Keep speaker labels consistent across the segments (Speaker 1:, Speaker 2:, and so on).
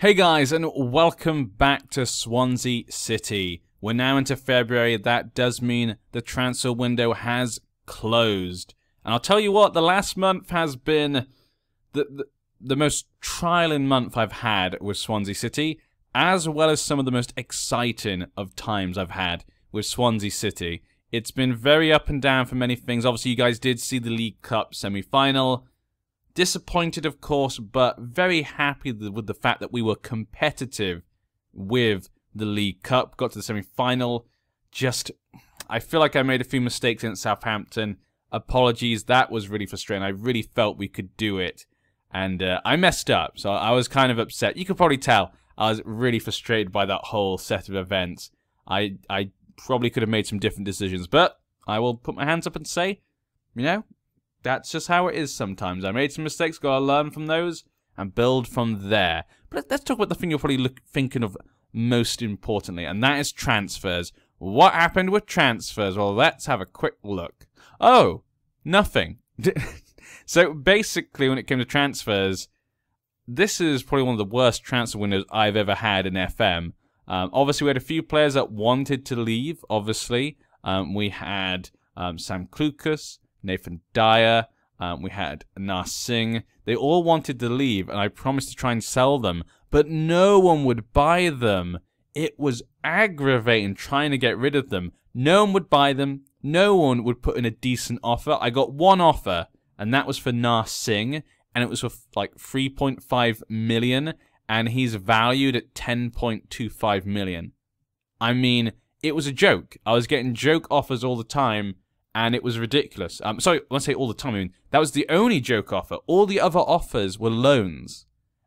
Speaker 1: Hey guys, and welcome back to Swansea City. We're now into February. That does mean the transfer window has closed. And I'll tell you what, the last month has been the most trialing month I've had with Swansea City, as well as some of the most exciting of times I've had with Swansea City. It's been very up and down for many things. Obviously, you guys did see the League Cup semi-final. Disappointed, of course, but very happy with the fact that we were competitive with the League Cup. Got to the semi-final. I feel like I made a few mistakes in Southampton. Apologies, that was really frustrating. I really felt we could do it. And I messed up, so I was kind of upset. You could probably tell I was really frustrated by that whole set of events. I probably could have made some different decisions, but I will put my hands up and say, you know, that's just how it is sometimes. I made some mistakes, gotta learn from those, and build from there. But let's talk about the thing you're probably thinking of most importantly, and that is transfers. What happened with transfers? Well, let's have a quick look. Oh, nothing. So basically, when it came to transfers, this is probably one of the worst transfer windows I've ever had in FM. Obviously, we had a few players that wanted to leave, obviously. We had Sam Klukas, Nathan Dyer, we had Nas Singh. They all wanted to leave, and I promised to try and sell them, but no one would buy them. It was aggravating trying to get rid of them. No one would buy them. No one would put in a decent offer. I got one offer, and that was for Nas Singh, and it was for like 3.5 million, and he's valued at 10.25 million. I mean, it was a joke. I was getting joke offers all the time, and it was ridiculous. Sorry, when I say all the time, I mean, that was the only joke offer. All the other offers were loans.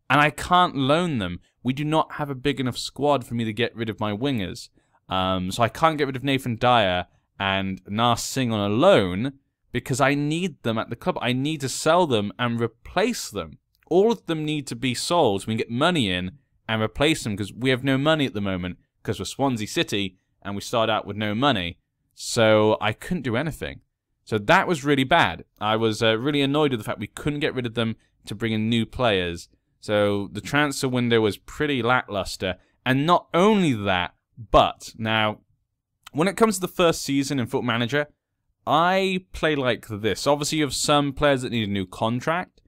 Speaker 1: And I can't loan them. We do not have a big enough squad for me to get rid of my wingers. So I can't get rid of Nathan Dyer and Nas Singh on a loan because I need them at the club. I need to sell them and replace them. All of them need to be sold so we can get money in and replace them because we have no money at the moment because we're Swansea City and we start out with no money. So I couldn't do anything. So that was really bad. I was really annoyed with the fact we couldn't get rid of them to bring in new players. So the transfer window was pretty lackluster. And not only that, but now, when it comes to the first season in Football Manager, I play like this. Obviously, you have some players that need a new contract.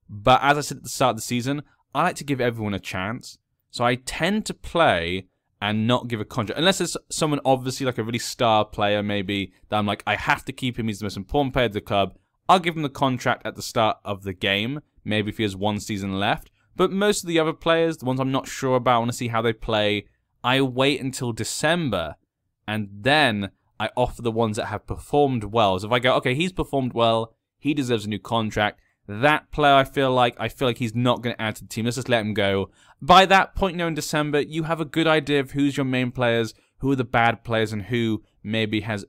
Speaker 1: But as I said at the start of the season, I like to give everyone a chance. So I tend to play and not give a contract. Unless it's someone obviously like a really star player maybe, that I'm like, I have to keep him, he's the most important player of the club. I'll give him the contract at the start of the game, maybe if he has one season left. But most of the other players, the ones I'm not sure about, I want to see how they play, I wait until December, and then I offer the ones that have performed well. So if I go, okay, he's performed well, he deserves a new contract, that player I feel like he's not going to add to the team, let's just let him go. By that point, you know, in December, you have a good idea of who's your main players, who are the bad players, and who maybe has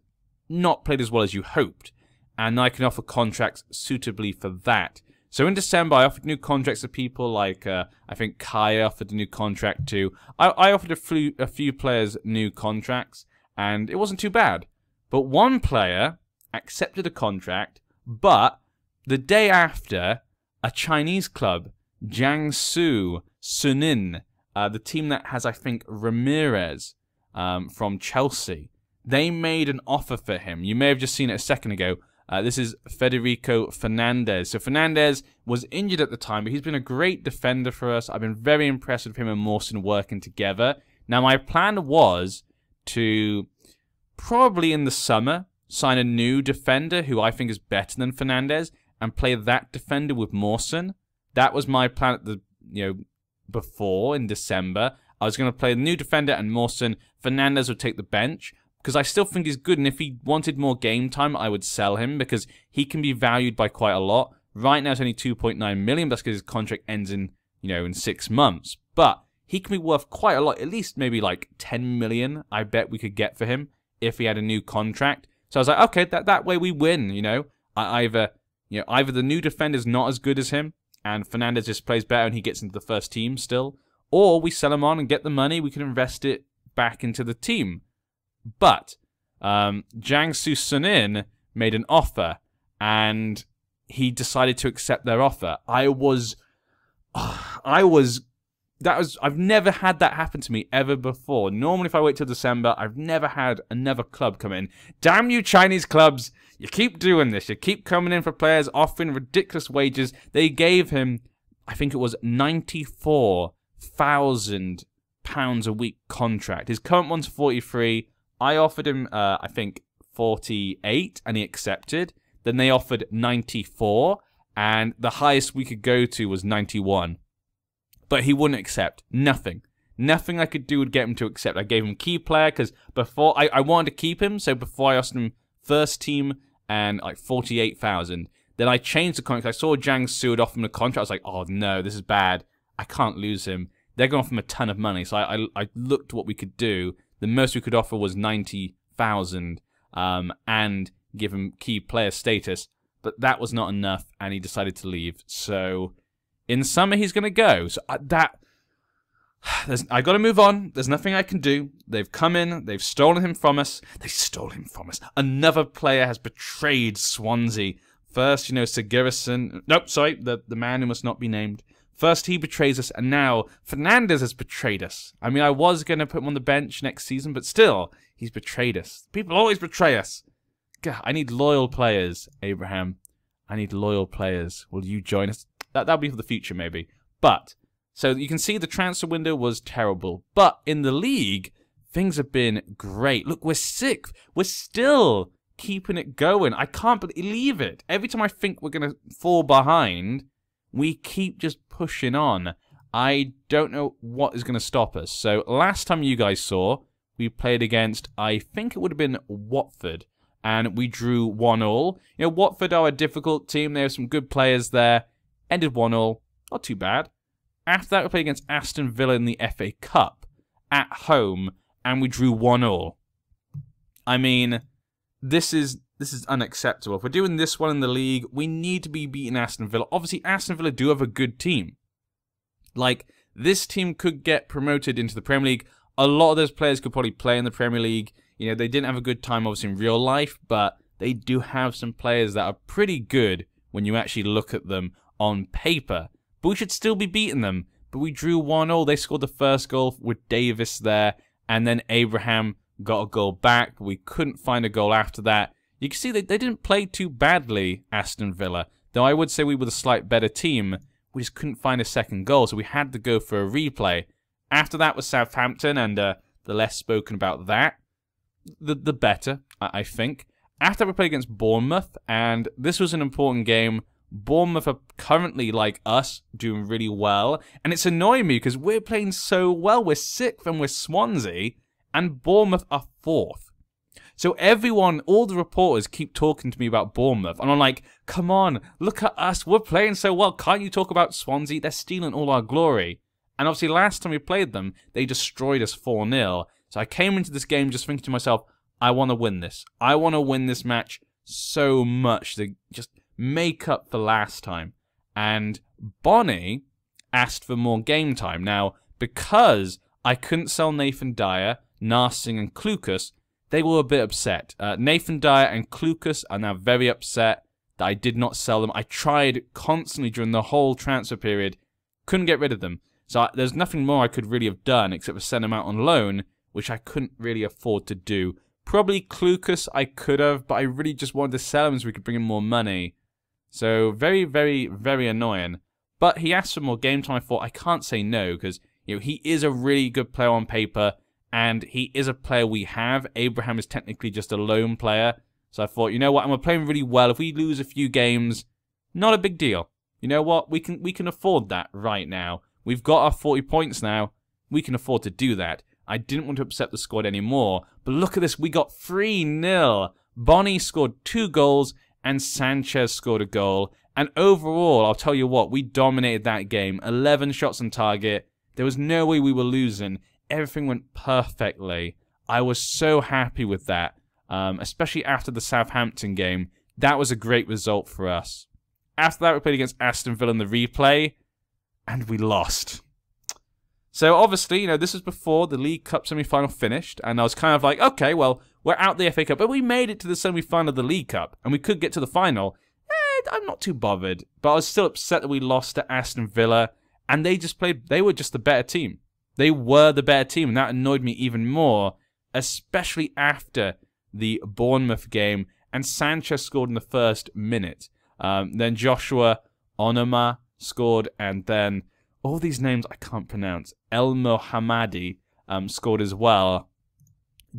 Speaker 1: not played as well as you hoped. And I can offer contracts suitably for that. So in December, I offered new contracts to people like, I think Kai offered a new contract to. I offered a few players new contracts, and it wasn't too bad. But one player accepted a contract, but the day after, a Chinese club, Jiangsu Suning, the team that has, I think, Ramirez from Chelsea, they made an offer for him. You may have just seen it a second ago. This is Federico Fernandez. So Fernandez was injured at the time, but he's been a great defender for us. I've been very impressed with him and Mawson working together. Now, my plan was to probably in the summer sign a new defender who I think is better than Fernandez and play that defender with Mawson. That was my plan at the, before in December. I was going to play the new defender and Mawson. Fernandez would take the bench because I still think he's good. And if he wanted more game time, I would sell him because he can be valued by quite a lot. Right now, it's only 2.9 million. That's because his contract ends in, in 6 months. But he can be worth quite a lot. At least maybe like 10 million. I bet we could get for him if he had a new contract. So I was like, okay, that way we win. Either the new defender's not as good as him, and Fernandez just plays better and he gets into the first team still, or we sell him on and get the money, we can invest it back into the team. But Jiangsu Suning made an offer, and he decided to accept their offer. I was I've never had that happen to me ever before. Normally, if I wait till December, I've never had another club come in. Damn you, Chinese clubs! You keep doing this. You keep coming in for players, offering ridiculous wages. They gave him, I think it was £94,000 a week contract. His current one's 43. I offered him, I think, 48, and he accepted. Then they offered 94, and the highest we could go to was 91. But he wouldn't accept. Nothing. Nothing I could do would get him to accept. I gave him key player, because before, I wanted to keep him, so before I asked him first team and like 48,000. Then I changed the contract. I saw Jiangsu had offered him a contract. I was like, oh no, this is bad. I can't lose him. They're going to offer him a ton of money. So I looked what we could do. The most we could offer was 90,000 and give him key player status. But that was not enough, and he decided to leave. So in summer, he's going to go. So I got to move on. There's nothing I can do. They've come in. They've stolen him from us. They stole him from us. Another player has betrayed Swansea. First, Sigurdsson. Nope, sorry, the man who must not be named. First, he betrays us, and now Fernandez has betrayed us. I mean, I was going to put him on the bench next season, but still, he's betrayed us. People always betray us. God, I need loyal players, Abraham. I need loyal players. Will you join us? That'll be for the future, maybe. But, so you can see the transfer window was terrible. But in the league, things have been great. Look, we're 6th. We're still keeping it going. I can't believe it. Every time I think we're going to fall behind, we keep just pushing on. I don't know what is going to stop us. So last time you guys saw, we played against, I think it would have been Watford, and we drew 1-1. Watford are a difficult team. There are some good players there. Ended 1-1. Not too bad. After that, we played against Aston Villa in the FA Cup at home, and we drew 1-1. I mean, this is unacceptable. If we're doing this one in the league, we need to be beating Aston Villa. Obviously, Aston Villa do have a good team. Like, this team could get promoted into the Premier League. A lot of those players could probably play in the Premier League. They didn't have a good time, obviously, in real life, but they do have some players that are pretty good when you actually look at them on paper. But we should still be beating them. But we drew 1-1. They scored the first goal with Davis there, and then Abraham got a goal back, but we couldn't find a goal after that. You can see they didn't play too badly, Aston Villa, though I would say we were the slight better team. We just couldn't find a second goal, so we had to go for a replay. After that was Southampton, and the less spoken about that, the better, I think. After we played against Bournemouth, and this was an important game. Bournemouth are currently, like us, doing really well, and it's annoying me because we're playing so well. We're 6th and we're Swansea, and Bournemouth are 4th. So everyone, all the reporters keep talking to me about Bournemouth. And I'm like, come on, look at us. We're playing so well. Can't you talk about Swansea? They're stealing all our glory. And obviously last time we played them, they destroyed us 4-0. So I came into this game just thinking to myself, I want to win this. I want to win this match so much to just make up for last time. And Bonnie asked for more game time. Now, because I couldn't sell Nathan Dyer, Narsing and Klukas, they were a bit upset. Nathan Dyer and Klukas are now very upset that I did not sell them. I tried constantly during the whole transfer period. Couldn't get rid of them. So there's nothing more I could really have done except for send them out on loan, which I couldn't really afford to do. Probably Klukas I could have, but I really just wanted to sell him so we could bring in more money. So very, very, very annoying. But he asked for more game time. I thought I can't say no because he is a really good player on paper. And he is a player we have. Abraham is technically just a loan player. So I thought, you know what, and we're playing really well. If we lose a few games, not a big deal. You know what, we can afford that right now. We've got our 40 points now. We can afford to do that. I didn't want to upset the squad anymore. But look at this, we got 3-0. Bonnie scored 2 goals and Sanchez scored a goal. And overall, I'll tell you what, we dominated that game. 11 shots on target. There was no way we were losing. Everything went perfectly. I was so happy with that, especially after the Southampton game. That was a great result for us. After that, we played against Aston Villa in the replay, and we lost. So obviously, this was before the League Cup semi-final finished, and I was kind of like, okay, well, we're out the FA Cup, but we made it to the semi-final of the League Cup, and we could get to the final. I'm not too bothered, but I was still upset that we lost to Aston Villa. and they were just the better team. They were the better team, and that annoyed me even more, especially after the Bournemouth game, and Sanchez scored in the first minute. Then Joshua Onoma scored, and then all these names I can't pronounce. El Mohammadi scored as well.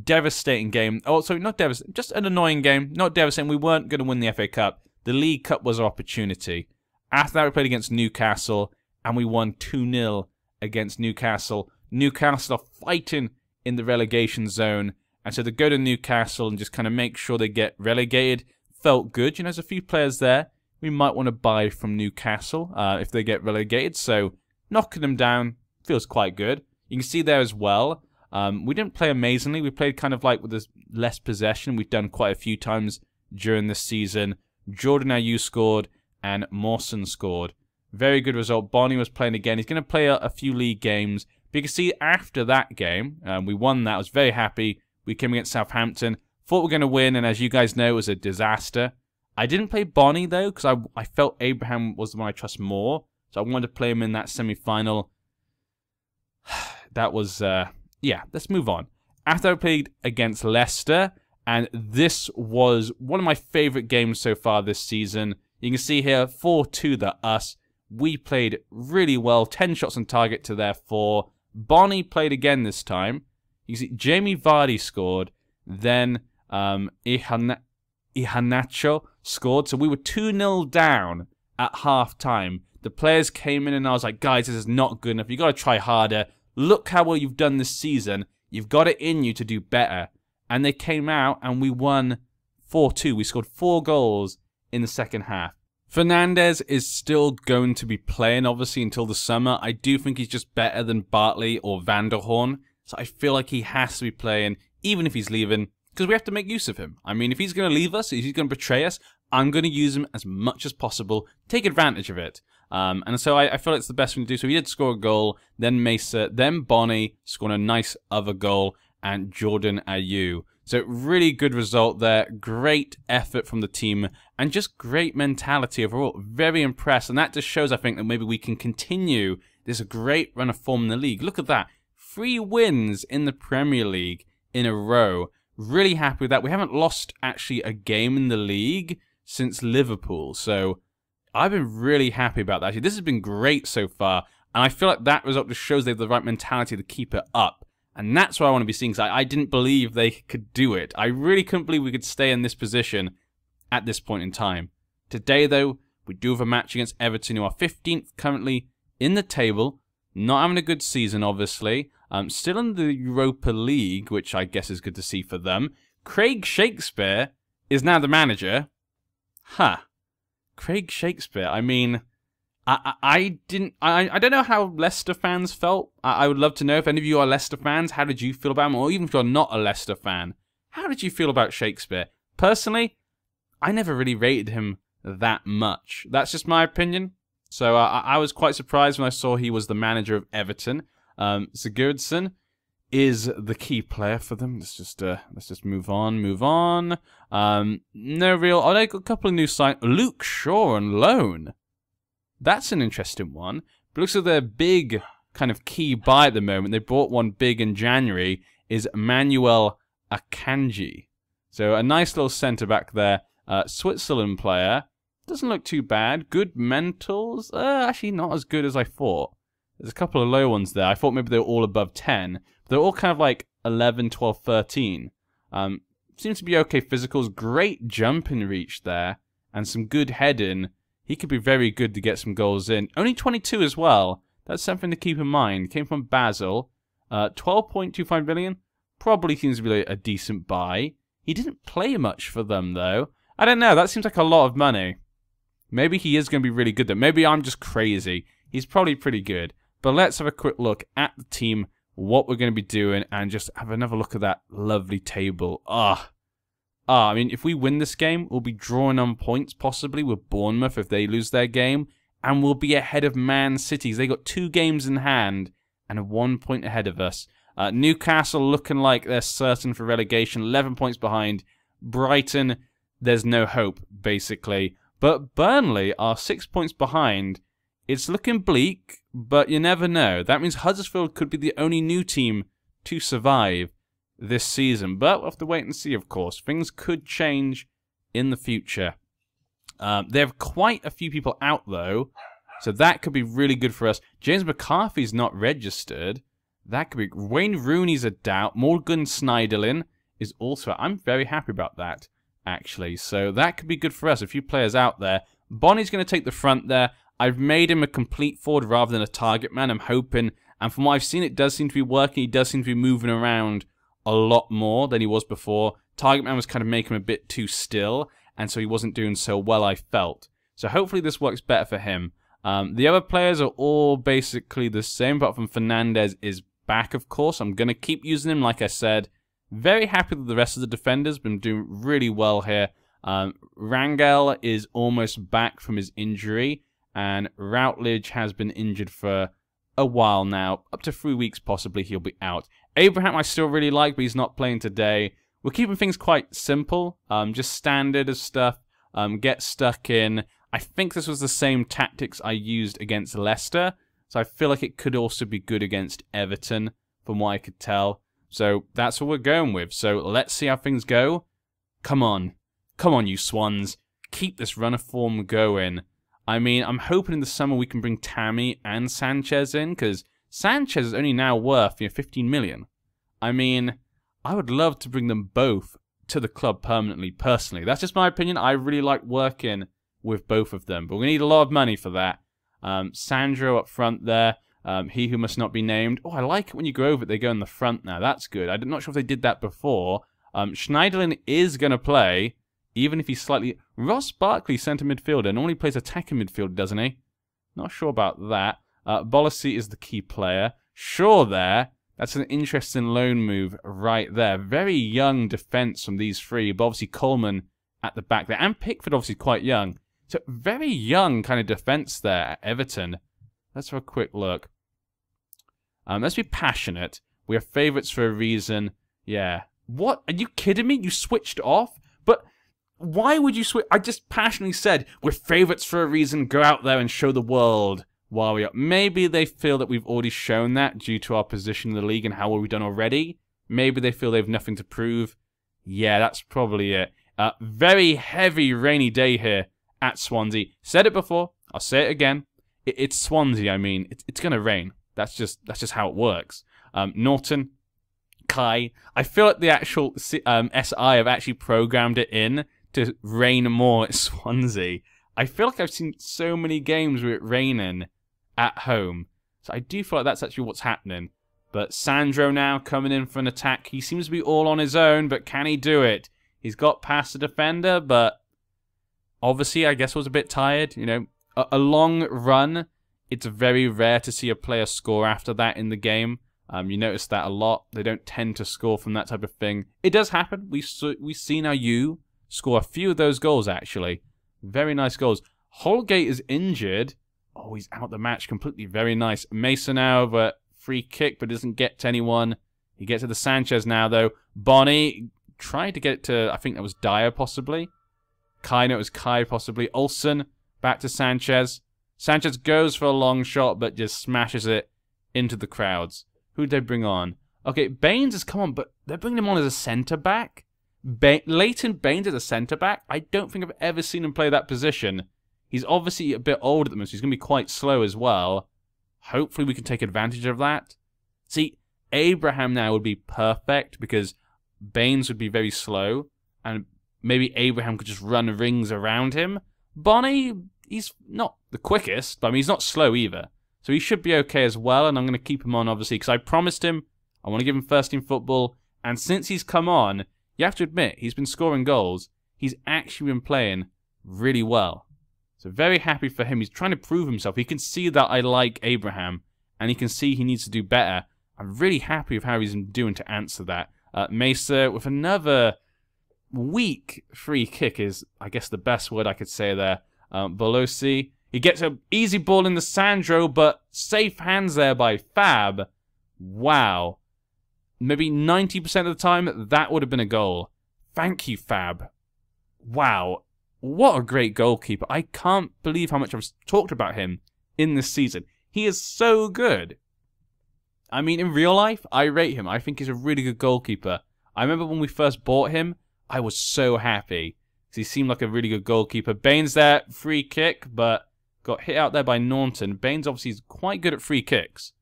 Speaker 1: Devastating game. Oh, sorry, not devastating. Just an annoying game. Not devastating. We weren't going to win the FA Cup. The League Cup was our opportunity. After that, we played against Newcastle, and we won 2-0 against Newcastle. Newcastle are fighting in the relegation zone, and so to go to Newcastle and just kind of make sure they get relegated felt good. You know, there's a few players there we might want to buy from Newcastle if they get relegated, so knocking them down feels quite good. You can see there as well, we didn't play amazingly. We played kind of like with less possession. We've done quite a few times during this season. Jordan Ayew scored and Mawson scored. Very good result. Bonnie was playing again. He's going to play a few league games. But you can see after that game, we won that. I was very happy. We came against Southampton. Thought we were going to win, and as you guys know, it was a disaster. I didn't play Bonnie, though, because I felt Abraham was the one I trust more. So I wanted to play him in that semi-final. That was, yeah, let's move on. After I played against Leicester, and this was one of my favourite games so far this season. You can see here, 4-2 the us. We played really well, 10 shots on target to their 4. Bonnie played again this time. You can see Jamie Vardy scored, then Ihanacho scored. So we were 2-0 down at half-time. The players came in and I was like, guys, this is not good enough. You've got to try harder. Look how well you've done this season. You've got it in you to do better. And they came out and we won 4-2. We scored 4 goals in the second half. Fernandez is still going to be playing, obviously, until the summer. I do think he's just better than Bartley or Van der Horn. So I feel like he has to be playing, even if he's leaving, because we have to make use of him. I mean, if he's going to leave us, if he's going to betray us, I'm going to use him as much as possible, take advantage of it. And so I feel like it's the best thing to do. So he did score a goal, then Mesa, then Bonnie scored a nice other goal, and Jordan Ayew. So really good result there. Great effort from the team and just great mentality overall. Very impressed. And that just shows, I think, that maybe we can continue this great run of form in the league. Look at that. 3 wins in the Premier League in a row. Really happy with that. We haven't lost actually a game in the league since Liverpool. So I've been really happy about that. Actually, this has been great so far. And I feel like that result just shows they have the right mentality to keep it up. And that's what I want to be seeing, because I didn't believe they could do it. I really couldn't believe we could stay in this position at this point in time. Today, though, we do have a match against Everton, who are 15th currently in the table. Not having a good season, obviously. Still in the Europa League, which I guess is good to see for them. Craig Shakespeare is now the manager. Huh. Craig Shakespeare, I mean, I don't know how Leicester fans felt. I would love to know if any of you are Leicester fans. How did you feel about him? Or even if you're not a Leicester fan, how did you feel about Shakespeare? Personally, I never really rated him that much. That's just my opinion. So I was quite surprised when I saw he was the manager of Everton. Sigurdsson is the key player for them. Let's just move on. No real. Oh, they got a couple of new signs. Luke Shaw on loan. That's an interesting one. But looks like their big kind of key buy at the moment, they bought one big in January, is Manuel Akanji. So a nice little centre-back there. Switzerland player. Doesn't look too bad. Good mentals. Actually not as good as I thought. There's a couple of low ones there. I thought maybe they were all above 10. But they're all kind of like 11, 12, 13. Seems to be okay physicals. Great jumping reach there. And some good heading. He could be very good to get some goals in. Only 22 as well. That's something to keep in mind. Came from Basel. 12.25 million. Probably seems to be like a decent buy. He didn't play much for them, though. I don't know. That seems like a lot of money. Maybe he is going to be really good, though. Maybe I'm just crazy. He's probably pretty good. But let's have a quick look at the team, what we're going to be doing, and just have another look at that lovely table. I mean, if we win this game, we'll be drawing on points, possibly, with Bournemouth if they lose their game. And we'll be ahead of Man City. They got 2 games in hand and 1 point ahead of us. Newcastle looking like they're certain for relegation, 11 points behind. Brighton, there's no hope, basically. But Burnley are 6 points behind It's looking bleak, but you never know. That means Huddersfield could be the only new team to survive this season. But we'll have to wait and see, of course. Things could change in the future. They have quite a few people out, though, so that could be really good for us. James McCarthy's not registered. That could be... Wayne Rooney's a doubt. Morgan Schneiderlin is also... I'm very happy about that, actually. So that could be good for us. A few players out there. Bonnie's going to take the front there. I've made him a complete forward rather than a target man. I'm hoping... And from what I've seen, it does seem to be working. He does seem to be moving around a lot more than he was before. Target man was kind of making him a bit too still, and so he wasn't doing so well, I felt. So hopefully this works better for him. The other players are all basically the same, apart from Fernandez is back, of course. I'm going to keep using him, like I said. Very happy with the rest of the defenders. Been doing really well here. Rangel is almost back from his injury, and Routledge has been injured for a while now. Up to 3 weeks, possibly, he'll be out. Abraham I still really like, but he's not playing today. We're keeping things quite simple, just standard as stuff, get stuck in. I think this was the same tactics I used against Leicester, so I feel like it could also be good against Everton, from what I could tell. So that's what we're going with. So let's see how things go. Come on. Come on, you Swans. Keep this run of form going. I mean, I'm hoping in the summer we can bring Tammy and Sanchez in, because Sanchez is only now worth 15 million. I mean, I would love to bring them both to the club permanently, personally. That's just my opinion. I really like working with both of them, but we need a lot of money for that. Sandro up front there, he who must not be named. Oh, I like it when you go over it, they go in the front now. That's good. I'm not sure if they did that before. Schneiderlin is going to play, even if he's slightly... Ross Barkley, centre midfielder, normally plays attacking midfield, doesn't he? Not sure about that. Bolasi is the key player. Shaw there. That's an interesting loan move right there. Very young defence from these three, but obviously Coleman at the back there. And Pickford obviously quite young. So very young kind of defence there at Everton. Let's have a quick look. Let's be passionate. We are favourites for a reason. Yeah. What? Are you kidding me? You switched off? But why would you switch? I just passionately said, we're favourites for a reason. Go out there and show the world while we are. Maybe they feel that we've already shown that due to our position in the league and how well we've done already. Maybe they feel they have nothing to prove. Yeah, that's probably it. Very heavy rainy day here at Swansea. Said it before. I'll say it again. It's Swansea. I mean, it's going to rain. That's just how it works. Norton, Kai. I feel like the actual SI have actually programmed it in to rain more at Swansea. I feel like I've seen so many games with it raining at home. So I do feel like that's actually what's happening. But Sandro now coming in for an attack. He seems to be all on his own, but can he do it? He's got past the defender, but obviously I guess was a bit tired. You know, a long run, it's very rare to see a player score after that in the game. You notice that a lot. They don't tend to score from that type of thing. It does happen. We've seen how you score a few of those goals, actually. Very nice goals. Holgate is injured. Oh, he's out the match completely. Very nice. Mason now with a free kick, but doesn't get to anyone. He gets to the Sanchez now, though. Bonnie tried to get it to, I think that was Dyer, possibly. Kai, no, it was Kai, possibly. Olsen, back to Sanchez. Sanchez goes for a long shot, but just smashes it into the crowds. Who'd they bring on? Okay, Baines has come on, but they're bringing him on as a centre-back? Leighton Baines as a centre-back? I don't think I've ever seen him play that position. He's obviously a bit old at the moment, so he's going to be quite slow as well. Hopefully we can take advantage of that. See, Abraham now would be perfect, because Baines would be very slow, and maybe Abraham could just run rings around him. Bonnie, he's not the quickest, but I mean, he's not slow either. So he should be okay as well, and I'm going to keep him on, obviously, because I promised him I want to give him first team football, and since he's come on, you have to admit, he's been scoring goals. He's actually been playing really well. So very happy for him. He's trying to prove himself. He can see that I like Abraham, and he can see he needs to do better. I'm really happy with how he's doing to answer that. Mesa with another weak free kick is, I guess, the best word I could say there. Bolosi, he gets an easy ball in the Sandro, but safe hands there by Fab. Wow. Maybe 90% of the time, that would have been a goal. Thank you, Fab. Wow. What a great goalkeeper. I can't believe how much I've talked about him in this season. He is so good. I mean, in real life, I rate him. I think he's a really good goalkeeper. I remember when we first bought him, I was so happy. Because he seemed like a really good goalkeeper. Baines there, free kick, but got hit out there by Norton. Baines obviously is quite good at free kicks.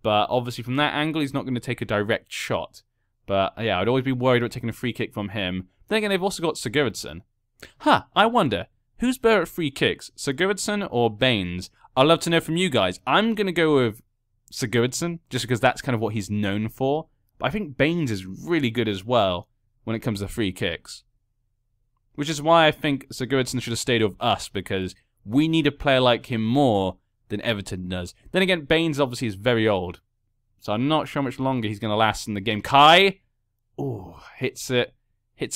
Speaker 1: But obviously from that angle, he's not going to take a direct shot. But yeah, I'd always be worried about taking a free kick from him. Then again, they've also got Sigurdsson. I wonder, who's better at free kicks, Sigurdsson or Baines? I'd love to know from you guys. I'm going to go with Sigurdsson, just because that's kind of what he's known for. But I think Baines is really good as well when it comes to free kicks. Which is why I think Sigurdsson should have stayed with us, because we need a player like him more than Everton does. Then again, Baines obviously is very old, so I'm not sure how much longer he's going to last in the game. Kai! Ooh, hits it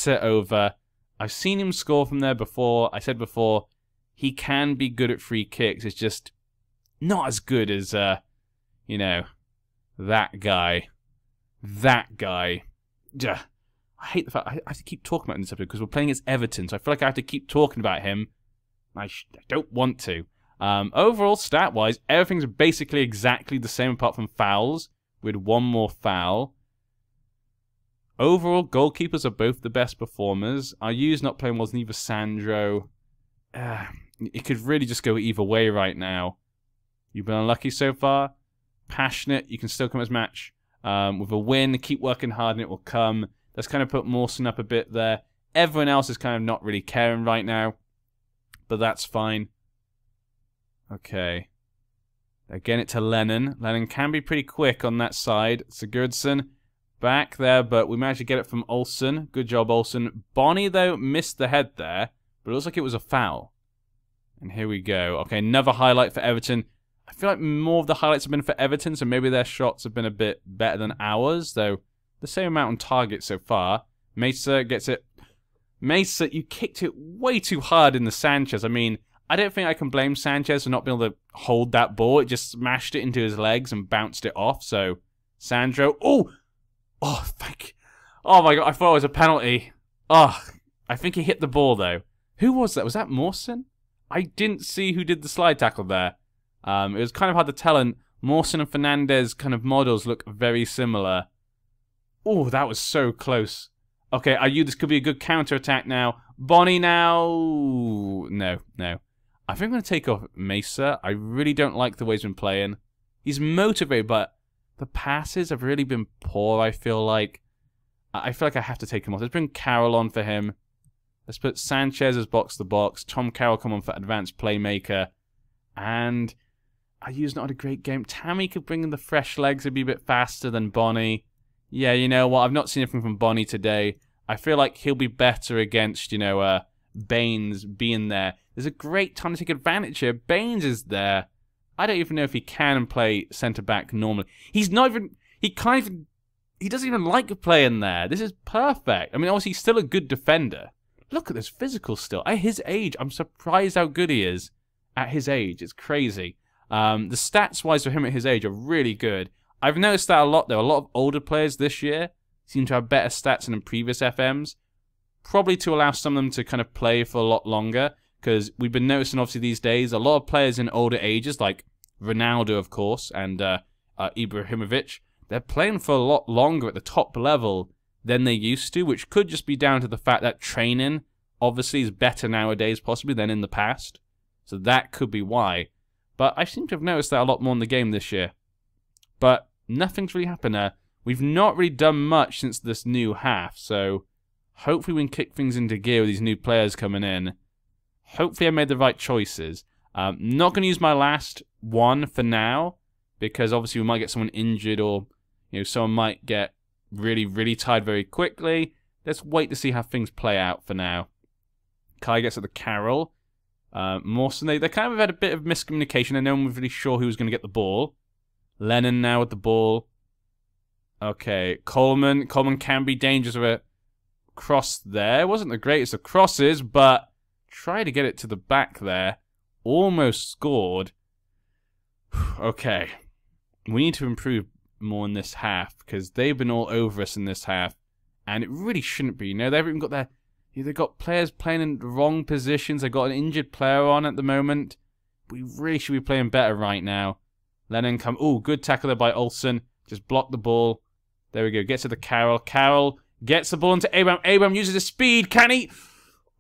Speaker 1: over. I've seen him score from there before. I said before, he can be good at free kicks. It's just not as good as, you know, that guy. That guy. I hate the fact I have to keep talking about him in this episode because we're playing against Everton, so I feel like I have to keep talking about him. I don't want to. Overall, stat-wise, everything's basically exactly the same apart from fouls, with one more foul. Overall, goalkeepers are both the best performers. Ayu's not playing well as neither Sandro. It could really just go either way right now. You've been unlucky so far. Passionate, you can still come as match. With a win, keep working hard and it will come. Let's kind of put Mawson up a bit there. Everyone else is kind of not really caring right now. But that's fine. Okay. Again, it to Lennon. Lennon can be pretty quick on that side. Sigurdsson back there, but we managed to get it from Olsen. Good job, Olsen. Bonnie, though, missed the head there, but it looks like it was a foul. And here we go. Okay, another highlight for Everton. I feel like more of the highlights have been for Everton, so maybe their shots have been a bit better than ours, though the same amount on target so far. Mesa gets it. Mesa, you kicked it way too hard in the Sanchez. I mean, I don't think I can blame Sanchez for not being able to hold that ball. It just smashed it into his legs and bounced it off. So, Sandro. Oh, thank you. Oh my god, I thought it was a penalty. Oh, I think he hit the ball though. Who was that? Was that Mawson? I didn't see who did the slide tackle there. It was kind of hard to tell, and Mawson and Fernandez kind of models look very similar. Oh, that was so close. Okay, Ayew, this could be a good counter-attack now. Bonnie now. No. I think I'm going to take off Mesa. I really don't like the way he's been playing. He's motivated, but the passes have really been poor, I feel like. I feel like I have to take him off. Let's bring Carroll on for him. Let's put Sanchez as box-to-box. Tom Carroll come on for advanced playmaker. And Ayew's not had a great game. Tammy could bring in the fresh legs. It'd be a bit faster than Bonnie. Yeah, you know what? I've not seen anything from Bonnie today. I feel like he'll be better against, you know, Baines being there. There's a great time to take advantage here. Baines is there. I don't even know if he can play centre-back normally. He's not even... He doesn't even like playing there. This is perfect. I mean, obviously, he's still a good defender. Look at this physical still. At his age, I'm surprised how good he is at his age. It's crazy. The stats-wise for him at his age are really good. I've noticed that a lot, though. A lot of older players this year seem to have better stats than in previous FMs. Probably to allow some of them to kind of play for a lot longer. Because we've been noticing, obviously, these days, a lot of players in older ages, like Ronaldo, of course, and Ibrahimovic, they're playing for a lot longer at the top level than they used to, which could just be down to the fact that training, obviously, is better nowadays, possibly, than in the past. So that could be why. But I seem to have noticed that a lot more in the game this year. But nothing's really happened there. We've not really done much since this new half, so hopefully we can kick things into gear with these new players coming in. Hopefully I made the right choices. Not going to use my last one for now, because obviously we might get someone injured or, you know, someone might get really, really tired very quickly. Let's wait to see how things play out for now. Kai gets at the Carroll. Mawson, they kind of had a bit of miscommunication, and no one was really sure who was going to get the ball. Lennon now with the ball. Okay, Coleman. Coleman can be dangerous with a cross there. It wasn't the greatest of crosses, but tried to get it to the back there. Almost scored. Okay. We need to improve more in this half, because they've been all over us in this half. And it really shouldn't be. You know, they've even got they've got players playing in the wrong positions. They've got an injured player on at the moment. We really should be playing better right now. Lennon come. Ooh, good tackle there by Olsen. Just block the ball. There we go. Gets to the Carroll. Carroll gets the ball into Abraham. Abraham uses his speed. Can he?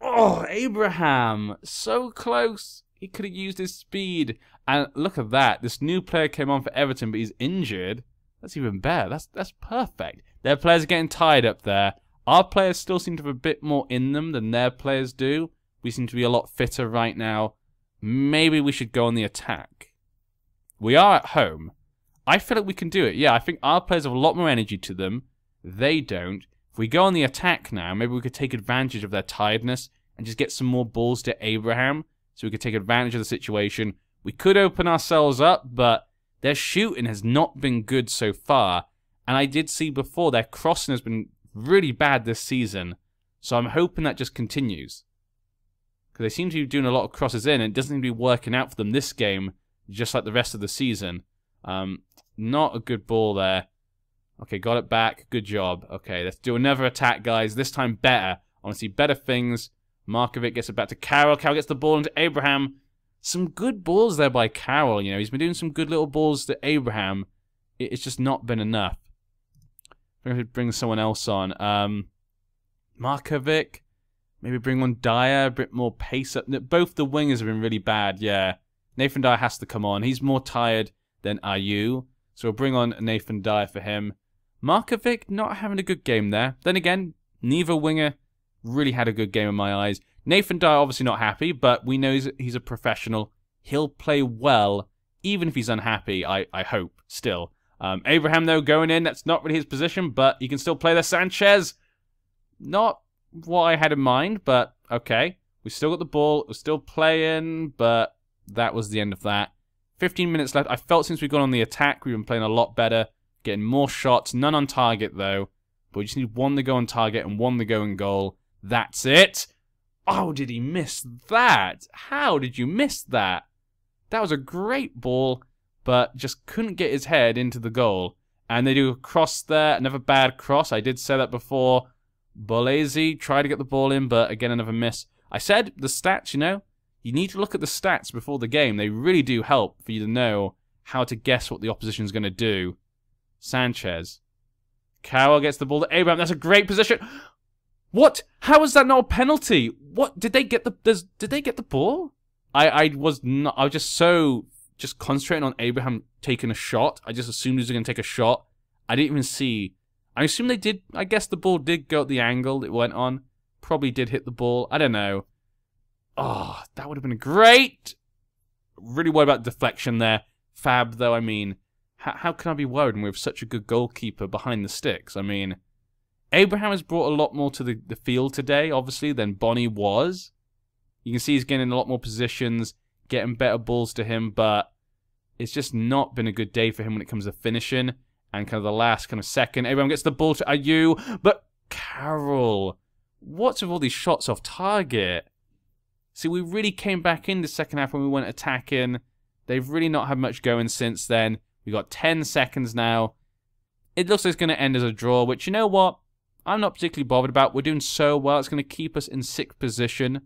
Speaker 1: Oh, Abraham. So close. He could have used his speed. And look at that. This new player came on for Everton, but he's injured. That's even better. That's perfect. Their players are getting tired up there. Our players still seem to have a bit more in them than their players do. We seem to be a lot fitter right now. Maybe we should go on the attack. We are at home. I feel like we can do it. Yeah, I think our players have a lot more energy to them. They don't. If we go on the attack now, maybe we could take advantage of their tiredness and just get some more balls to Abraham so we could take advantage of the situation. We could open ourselves up, but their shooting has not been good so far. And I did see before their crossing has been really bad this season. So I'm hoping that just continues. Because they seem to be doing a lot of crosses in, and it doesn't seem to be working out for them this game, just like the rest of the season. Not a good ball there. Okay, got it back. Good job. Okay, let's do another attack, guys. This time better. I want to see better things. Markovic gets it back to Carroll. Carroll gets the ball into Abraham. Some good balls there by Carroll. You know, he's been doing some good little balls to Abraham. It's just not been enough. I'm going to bring someone else on. Markovic. Maybe bring on Dyer. A bit more pace up. Both the wingers have been really bad, yeah. Nathan Dyer has to come on. He's more tired than Ayew. So we'll bring on Nathan Dyer for him. Markovic not having a good game there. Then again, neither winger really had a good game in my eyes. Nathan Dyer obviously not happy, but we know he's a professional. He'll play well, even if he's unhappy, I hope, still. Abraham, though, going in. That's not really his position, but he can still play there. Sanchez. Not what I had in mind, but okay. We still got the ball. We're still playing, but that was the end of that. 15 minutes left. I felt since we got on the attack, we've been playing a lot better. Getting more shots. None on target, though. But we just need one to go on target and one to go in goal. That's it. Oh, did he miss that? How did you miss that? That was a great ball, but just couldn't get his head into the goal. And they do a cross there. Another bad cross. I did say that before. Bolesi tried to get the ball in, but again, another miss. I said the stats, you know, you need to look at the stats before the game. They really do help for you to know how to guess what the opposition is going to do. Sanchez. Carroll gets the ball to Abraham. That's a great position. What? How is that not a penalty? What? Did they get the did they get the ball? I was just concentrating on Abraham taking a shot. I just assumed he was going to take a shot. I didn't even see. I assume they did. I guess the ball did go at the angle it went on. Probably did hit the ball. I don't know. Oh, that would have been great. Really worried about deflection there. Fab, though, I mean, how can I be worried when we have such a good goalkeeper behind the sticks? I mean, Abraham has brought a lot more to the field today, obviously, than Bonnie was. You can see he's getting a lot more positions, getting better balls to him, but it's just not been a good day for him when it comes to finishing. And kind of the last kind of second, Abraham gets the ball to Ayew, but Carroll, what's with all these shots off target? See, we really came back in the second half when we went attacking. They've really not had much going since then. We got 10 seconds now. It looks like it's going to end as a draw, which, you know what? I'm not particularly bothered about. We're doing so well. It's going to keep us in 6th position.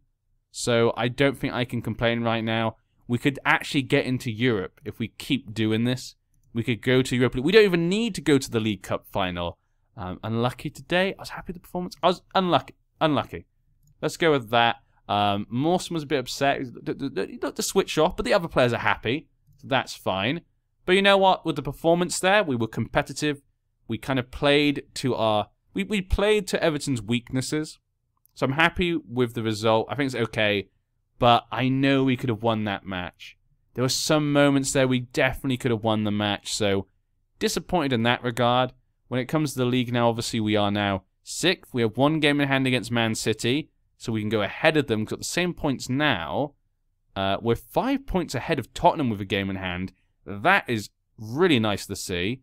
Speaker 1: So I don't think I can complain right now. We could actually get into Europe if we keep doing this. We could go to Europa League. We don't even need to go to the League Cup final. Unlucky today. I was happy with the performance. I was unlucky. Unlucky. Let's go with that. Mawson was a bit upset. He looked to switch off, but the other players are happy. So that's fine. But you know what? With the performance there, we were competitive. We kind of played to our... We played to Everton's weaknesses. So I'm happy with the result. I think it's okay. But I know we could have won that match. There were some moments there we definitely could have won the match. So disappointed in that regard. When it comes to the league now, obviously we are now 6th. We have 1 game in hand against Man City. So we can go ahead of them. We've got the same points now. We're 5 points ahead of Tottenham with a game in hand. That is really nice to see.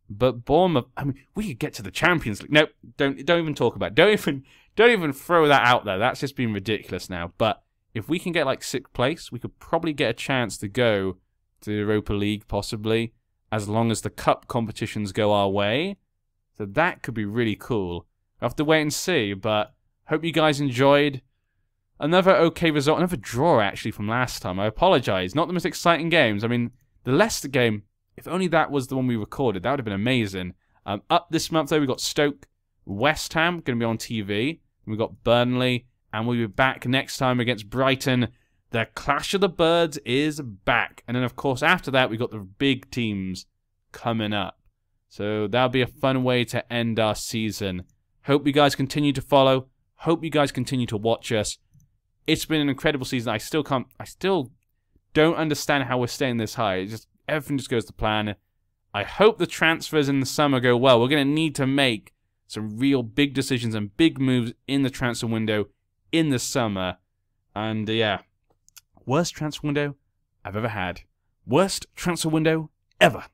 Speaker 1: But Bournemouth, I mean, we could get to the Champions League. No, don't even talk about it. Don't even throw that out there. That's just been ridiculous now. But if we can get like 6th place, we could probably get a chance to go to the Europa League, possibly, as long as the cup competitions go our way. So that could be really cool. I'll have to wait and see, but hope you guys enjoyed. Another okay result, another draw actually from last time. I apologise. Not the most exciting games. I mean, the Leicester game, if only that was the one we recorded, that would have been amazing. Up this month though, we got Stoke, West Ham, going to be on TV. We've got Burnley, and we'll be back next time against Brighton. The Clash of the Birds is back. And then of course after that, we've got the big teams coming up. So that'll be a fun way to end our season. Hope you guys continue to follow. Hope you guys continue to watch us. It's been an incredible season. I still don't understand how we're staying this high. Everything just goes to plan. I hope the transfers in the summer go well. We're going to need to make some real big decisions and big moves in the transfer window in the summer. And yeah, worst transfer window I've ever had. Worst transfer window ever.